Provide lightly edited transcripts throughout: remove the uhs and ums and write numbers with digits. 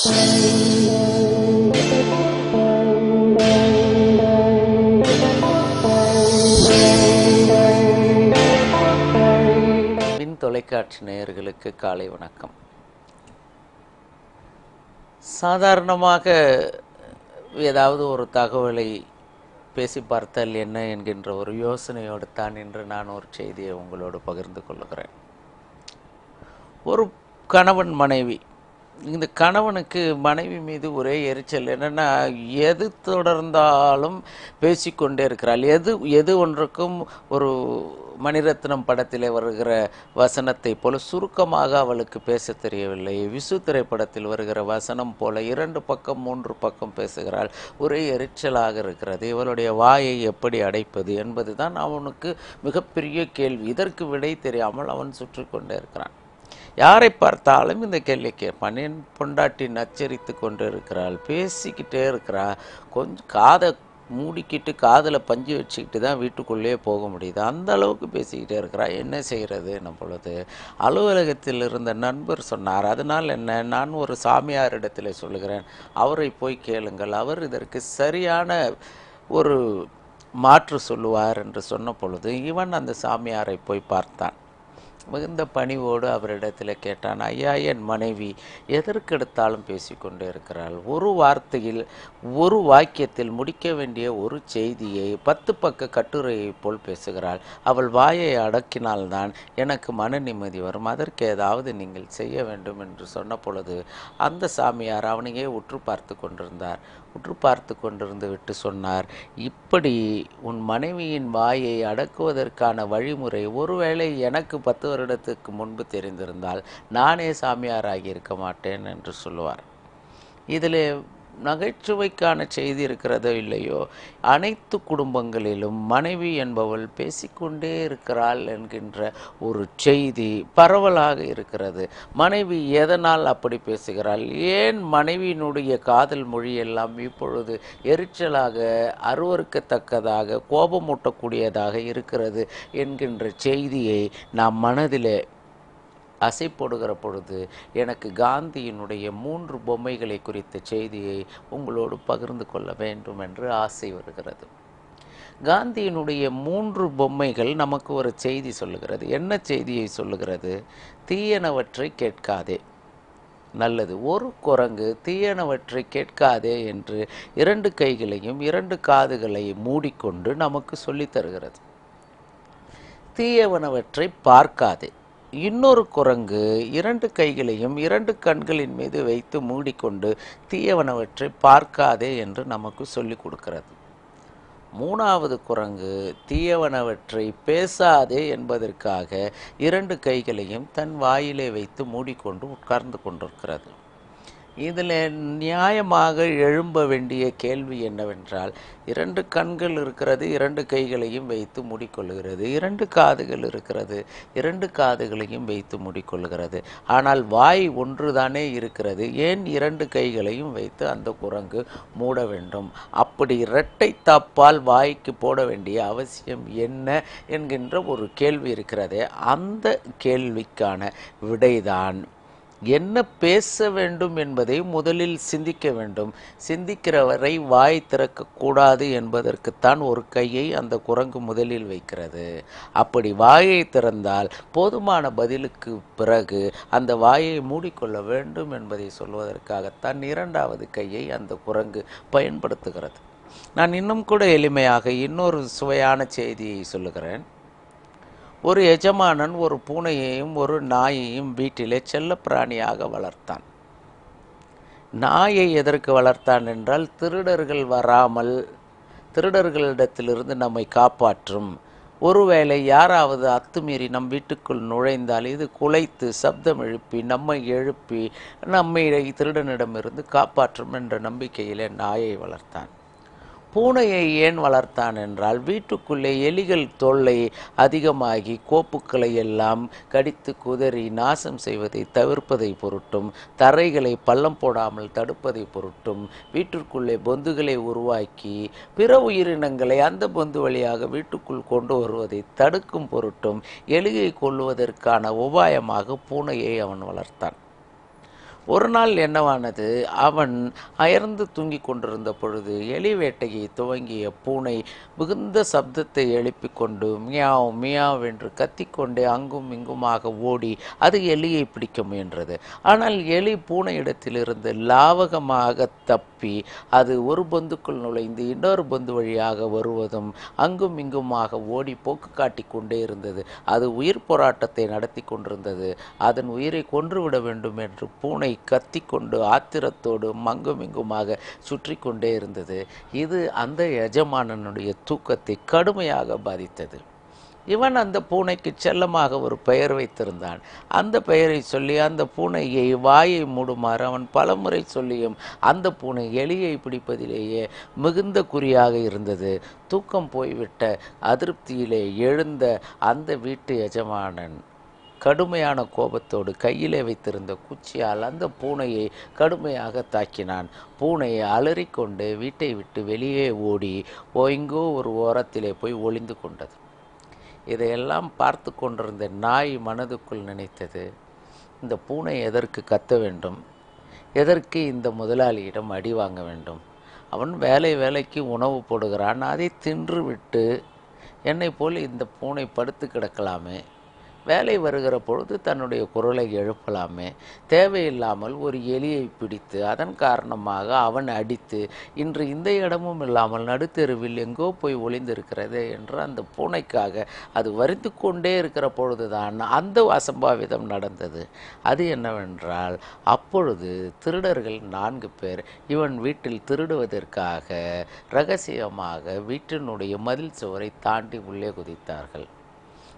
தொலைக்காட்சி நேயர்களுக்கு காலை வணக்கம். சாதாரணமாக ஏதாவது ஒரு தகவலை பேசி பார்த்தால் என்ன என்கின்ற ஒரு யோசனையோடு தான் இன்று நான் ஒரு செய்தியை உங்களோடு பகிர்ந்து கொள்ளுகிறேன். ஒரு கணவன் மனைவி, இந்த கணவனுக்கு மனைவி மீது ஒரே எரிச்சல். என்னென்னா, எது தொடர்ந்தாலும் பேசிக்கொண்டே இருக்கிறாள். எது ஒன்றுக்கும் ஒரு மணிரத்னம் படத்திலே வருகிற வசனத்தை போல சுருக்கமாக அவளுக்கு பேச தெரியவில்லை. விசு திரைப்படத்தில் வருகிற வசனம் போல 2 பக்கம் 3 பக்கம் பேசுகிறாள். ஒரே எரிச்சலாக இருக்கிறது. இவளுடைய வாயை எப்படி அடைப்பது என்பது தான் அவனுக்கு மிகப்பெரிய கேள்வி. இதற்கு விடை தெரியாமல் அவன் சுற்றி கொண்டே இருக்கிறான். யாரை பார்த்தாலும் இந்த கேள்வி கேட்பான். என் பொண்டாட்டி நச்சரித்து கொண்டு இருக்கிறாள், பேசிக்கிட்டே இருக்கிறாள், கொஞ்சம் காதை மூடிக்கிட்டு காதில் பஞ்சு வச்சுக்கிட்டு தான் வீட்டுக்குள்ளேயே போக முடியுது, அந்த அளவுக்கு பேசிக்கிட்டே இருக்கிறா, என்ன செய்கிறது? பொழுது அலுவலகத்தில் இருந்த நண்பர் சொன்னார், அதனால் என்ன, நான் ஒரு சாமியாரிடத்தில் சொல்லுகிறேன், அவரை போய் கேளுங்கள், அவர் இதற்கு சரியான ஒரு மாற்று சொல்லுவார் என்று சொன்ன பொழுது இவன் அந்த சாமியாரை போய் பார்த்தான். மிகுந்த பணிவோடு அவரிடத்தில் கேட்டான், ஐயா, என் மனைவி எதற்கெடுத்தாலும் பேசிக்கொண்டே இருக்கிறாள். ஒரு வார்த்தையில் ஒரு வாக்கியத்தில் முடிக்க வேண்டிய ஒரு செய்தியை 10 பக்க கட்டுரையை போல் பேசுகிறாள். அவள் வாயை அடக்கினால்தான் எனக்கு மன நிம்மதி வரும். அதற்கு ஏதாவது நீங்கள் செய்ய வேண்டும் என்று சொன்ன பொழுது அந்த சாமியார் அவனையே உற்று பார்த்து கொண்டிருந்தார். உற்று பார்த்து கொண்டிருந்து விட்டு சொன்னார், இப்படி உன் மனைவியின் வாயை அடக்குவதற்கான வழிமுறை ஒருவேளை எனக்கு 10 வருடத்துக்கு முன்பு தெரிந்திருந்தால் நானே சாமியாராகி இருக்க மாட்டேன் என்று சொல்லுவார். இதில் நகைச்சுவைக்கான செய்தி இருக்கிறதோ இல்லையோ, அனைத்து குடும்பங்களிலும் மனைவி என்பவள் பேசிக்கொண்டே இருக்கிறாள் என்கின்ற ஒரு செய்தி பரவலாக இருக்கிறது. மனைவி எதனால் அப்படி பேசுகிறாள்? ஏன் மனைவியினுடைய காதல் மொழியெல்லாம் இப்பொழுது எரிச்சலாக, அருவருக்கத்தக்கதாக, கோபமூட்டக்கூடியதாக இருக்கிறது என்கின்ற செய்தியை நாம் மனதிலே அசைப்படுகிற பொழுது எனக்கு காந்தியினுடைய 3 பொம்மைகளை குறித்த செய்தியை உங்களோடு பகிர்ந்து கொள்ள வேண்டும் என்று ஆசை வருகிறது. காந்தியினுடைய 3 பொம்மைகள் நமக்கு ஒரு செய்தி சொல்லுகிறது. என்ன செய்தியை சொல்லுகிறது? தீயனவற்றை கேட்காதே, நல்லது. ஒரு குரங்கு தீயனவற்றை கேட்காதே என்று 2 கைகளையும் 2 காதுகளையும் மூடிக்கொண்டு நமக்கு சொல்லித் தருகிறது. தீயவனவற்றை பார்க்காதே. இன்னொரு குரங்கு 2 கைகளையும் 2 கண்களின் மீது வைத்து மூடிக்கொண்டு தீயவனவற்றை பார்க்காதே என்று நமக்கு சொல்லிக் கொடுக்கிறது. 3வது குரங்கு தீயவனவற்றை பேசாதே என்பதற்காக 2 கைகளையும் தன் வாயிலே வைத்து மூடிக்கொண்டு உட்கார்ந்து கொண்டிருக்கிறது. இதில் நியாயமாக எழும்ப வேண்டிய கேள்வி என்னவென்றால், 2 கண்கள் இருக்கிறது, 2 கைகளையும் வைத்து மூடிக்கொள்கிறது, 2 காதுகள் இருக்கிறது, 2 காதுகளையும் வைத்து மூடிக்கொள்கிறது. ஆனால் வாய் ஒன்றுதானே இருக்கிறது, ஏன் 2 கைகளையும் வைத்து அந்த குரங்கு மூட வேண்டும்? அப்படி இரட்டை தாப்பால் வாய்க்கு போட வேண்டிய அவசியம் என்ன என்கின்ற ஒரு கேள்வி இருக்கிறதே, அந்த கேள்விக்கான விடைதான் என்ன பேச வேண்டும் என்பதை முதலில் சிந்திக்க வேண்டும். சிந்திக்கிற வரை வாய் திறக்கக்கூடாது என்பதற்குத்தான் ஒரு கையை அந்த குரங்கு முதலில் வைக்கிறது. அப்படி வாயை திறந்தால் போதுமான பதிலுக்கு பிறகு அந்த வாயை மூடிக்கொள்ள வேண்டும் என்பதை சொல்வதற்காகத்தான் 2வது கையை அந்த குரங்கு பயன்படுத்துகிறது. நான் இன்னும் கூட எளிமையாக இன்னொரு சுவையான செய்தியை சொல்லுகிறேன். ஒரு எஜமானன் ஒரு பூனையையும் ஒரு நாயையும் வீட்டிலே செல்ல பிராணியாக வளர்த்தான். நாயை எதற்கு வளர்த்தான் என்றால், திருடர்கள் வராமல் திருடர்களிடத்திலிருந்து நம்மை காப்பாற்றும். ஒருவேளை யாராவது அத்துமீறி நம் வீட்டுக்குள் நுழைந்தால் இது குலைத்து சப்தம் எழுப்பி நம்மை திருடனிடமிருந்து காப்பாற்றும் என்ற நம்பிக்கையிலே நாயை வளர்த்தான். பூனையை ஏன் வளர்த்தான் என்றால், வீட்டுக்குள்ளே எலிகள் தொல்லை அதிகமாகி கோப்புக்களை எல்லாம் கடித்து குதறி நாசம் செய்வதை தவிர்ப்பதை பொருட்டும், தரைகளை பள்ளம் போடாமல் தடுப்பதை பொருட்டும், வீட்டிற்குள்ளே பொந்துகளை உருவாக்கி பிற உயிரினங்களை அந்த பொந்து வழியாக வீட்டுக்குள் கொண்டு வருவதை தடுக்கும் பொருட்டும் எலியை கொல்லுவதற்கான உபாயமாக பூனையை அவன் வளர்த்தான். ஒரு நாள் என்னவானது, அவன் அயர்ந்து தூங்கிக் கொண்டிருந்த பொழுது எலி வேட்டையை துவங்கிய பூனை மிகுந்த சப்தத்தை எழுப்பிக் கொண்டு மியாவ் மியாவ் என்று கத்திக்கொண்டே அங்கும் இங்குமாக ஓடி அது எலியை பிடிக்க முயன்றது. ஆனால் எலி பூனையிடத்திலிருந்து லாவகமாக தப்பி அது ஒரு பொந்துக்குள் நுழைந்து இன்னொரு பொந்து வழியாக வருவதும் அங்கும் இங்குமாக ஓடி போக்கு காட்டிக் கொண்டே இருந்தது. அது உயிர் போராட்டத்தை நடத்தி கொண்டிருந்தது. அதன் உயிரை கொன்றுவிட வேண்டும் என்று பூனை கத்திக்கொண்டு ஆத்திரத்தோடு அங்கும் இங்குமாக சுற்றி கொண்டே இருந்தது. இது அந்த எஜமானனுடைய தூக்கத்தை கடுமையாக பாதித்தது. இவன் அந்த பூனைக்கு செல்லமாக ஒரு பெயர் வைத்திருந்தான். அந்த பெயரை சொல்லி அந்த பூனையை வாயை மூடுமாறு அவன் பலமுறை சொல்லியும் அந்த பூனை எலியை பிடிப்பதிலேயே மிகுந்த குறியாக இருந்தது. தூக்கம் போய்விட்ட அதிருப்தியிலே எழுந்த அந்த வீட்டு எஜமானன் கடுமையான கோபத்தோடு கையிலே வைத்திருந்த குச்சியால் அந்த பூனையை கடுமையாக தாக்கினான். பூனையை அலறிக்கொண்டு வீட்டை விட்டு வெளியே ஓடி எங்கோ ஒரு ஓரத்திலே போய் ஒளிந்து கொண்டது. இதையெல்லாம் பார்த்து கொண்டிருந்த நாய் மனதுக்குள் நினைத்தது, இந்த பூனை எதற்கு கத்த வேண்டும், எதற்கு இந்த முதலாளியிடம் அடி வாங்க வேண்டும்? அவன் வேலைக்கு உணவு போடுகிறான், அதை தின்று விட்டு என்னை போல் இந்த பூனை படுத்து கிடக்கலாமே, வேலை வருகிற பொழுது தன்னுடைய குரலை எழுப்பலாமே, தேவையில்லாமல் ஒரு எலியை பிடித்து அதன் காரணமாக அவன் அடித்து இன்று இந்த இடமும் இல்லாமல் நடுத்தெருவில் எங்கோ போய் ஒளிந்திருக்கிறது என்று அந்த பூனைக்காக அது வரித்து கொண்டே இருக்கிற பொழுதுதான் அந்த அசம்பாவிதம் நடந்தது. அது என்னவென்றால், அப்பொழுது திருடர்கள் 4 பேர் இவன் வீட்டில் திருடுவதற்காக இரகசியமாக வீட்டினுடைய மதில் சுவரை தாண்டி உள்ளே குதித்தார்கள்.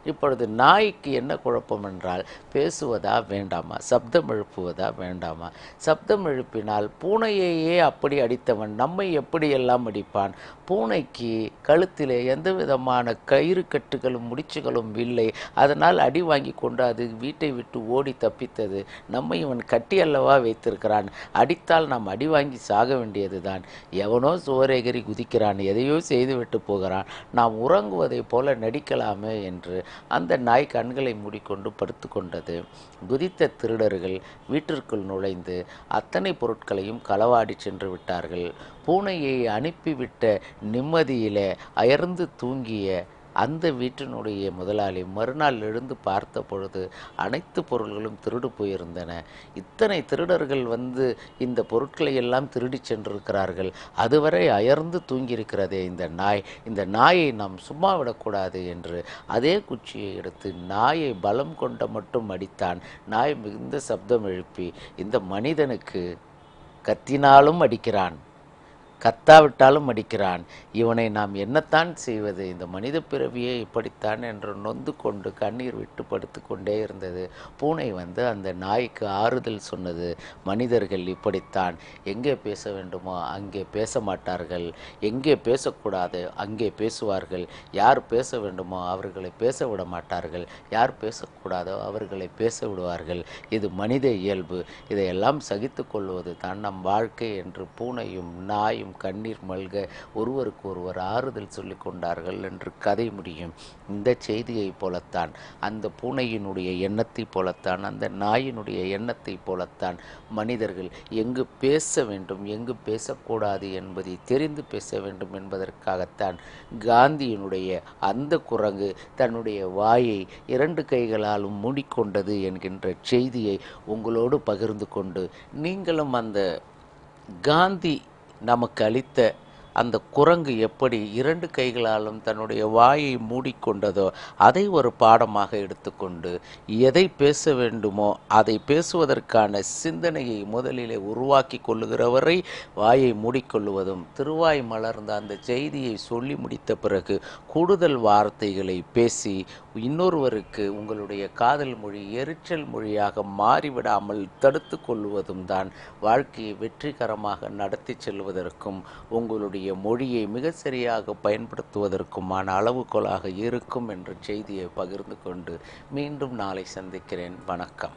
இப்பொழுது நாய்க்கு என்ன குழப்பம் என்றால், பேசுவதா வேண்டாமா, சப்தம் எழுப்புவதா வேண்டாமா? சப்தம் எழுப்பினால் பூனையையே அப்படி அடித்தவன் நம்மை எப்படியெல்லாம் அடிப்பான்? பூனைக்கு கழுத்திலே எந்த விதமான கயிறு கட்டுகளும் முடிச்சுகளும் இல்லை. அதனால் அடி வாங்கி கொண்டு அது வீட்டை விட்டு ஓடி தப்பித்தது. நம்மை இவன் கட்டி அல்லவா வைத்திருக்கிறான். அடித்தால் நாம் அடி வாங்கி சாக வேண்டியது தான். எவனோ சோரேகரி குதிக்கிறான், எதையோ செய்துவிட்டு போகிறான், நாம் உறங்குவதைப் போல நடிக்கலாமே என்று அந்த நாய் கண்களை மூடிக்கொண்டு படுத்து கொண்டது. குதித்த திருடர்கள் வீட்டிற்குள் நுழைந்து அத்தனை பொருட்களையும் களவாடி சென்று விட்டார்கள். பூனையை அனுப்பிவிட்ட நிம்மதியிலே அயர்ந்து தூங்கிய அந்த வீட்டினுடைய முதலாளி மறுநாள் எழுந்து பார்த்த பொழுது அனைத்து பொருள்களும் திருடு போயிருந்தன. இத்தனை திருடர்கள் வந்து இந்த பொருட்களை எல்லாம் திருடி சென்றிருக்கிறார்கள். அதுவரை அயர்ந்து தூங்கியிருக்கிறதே இந்த நாயை நாம் சும்மா விடக்கூடாது என்று அதே குச்சியை எடுத்து நாயை பலம் கொண்ட மட்டும் அடித்தான். நாய் மிகுந்த சப்தம் எழுப்பி, இந்த மனிதனுக்கு கத்தினாலும் அடிக்கிறான், கத்தாவிட்டாலும் அடிக்கிறான், இவனை நாம் என்னத்தான் செய்வது, இந்த மனித பிறவியே இப்படித்தான் என்று நொந்து கொண்டு கண்ணீர் விட்டு படுத்து கொண்டே இருந்தது. பூனை வந்து அந்த நாய்க்கு ஆறுதல் சொன்னது. மனிதர்கள் இப்படித்தான், எங்கே பேச வேண்டுமோ அங்கே பேச மாட்டார்கள், எங்கே பேசக்கூடாது அங்கே பேசுவார்கள், யார் பேச வேண்டுமோ அவர்களை பேச விட மாட்டார்கள், யார் பேசக்கூடாதோ அவர்களை பேச விடுவார்கள். இது மனித இயல்பு, இதையெல்லாம் சகித்து கொள்வது தான் நம் வாழ்க்கை என்று பூனையும் நாயும் கண்ணீர் மல்க ஒருவருக்கு ஒருவர் ஆறுதல் சொல்லிக் கொண்டார்கள் என்று கதை முடியும். இந்த செய்தியை போலத்தான், அந்த பூனையினுடைய எண்ணத்தை போலத்தான், அந்த நாயினுடைய எண்ணத்தை போலத்தான் மனிதர்கள் எங்கு பேச வேண்டும் எங்கு பேசக்கூடாது என்பதை தெரிந்து பேச வேண்டும் என்பதற்காகத்தான் காந்தியினுடைய அந்த குரங்கு தன்னுடைய வாயை 2 கைகளாலும் மூடிக்கொண்டது என்கின்ற செய்தியை உங்களோடு பகிர்ந்து கொண்டு, நீங்களும் அந்த காந்தி நமக்கு அளித்த அந்த குரங்கு எப்படி 2 கைகளாலும் தன்னுடைய வாயை மூடிக்கொண்டதோ அதை ஒரு பாடமாக எடுத்துக்கொண்டு, எதை பேச வேண்டுமோ அதை பேசுவதற்கான சிந்தனையை முதலிலே உருவாக்கி கொள்ளுகிறவரை வாயை மூடிக்கொள்ளுவதும், திருவாய் மலர்ந்த அந்த செய்தியை சொல்லி முடித்த பிறகு கூடுதல் வார்த்தைகளை பேசி இன்னொருவருக்கு உங்களுடைய காதல் மொழி எரிச்சல் மொழியாக மாறிவிடாமல் தடுத்து கொள்வதும் தான் வாழ்க்கையை வெற்றிகரமாக நடத்தி செல்வதற்கும் உங்களுடைய மொழியை மிக சரியாக பயன்படுத்துவதற்குமான அளவுகோலாக இருக்கும் என்ற செய்தியை பகிர்ந்து கொண்டு மீண்டும் நாளை சந்திக்கிறேன். வணக்கம்.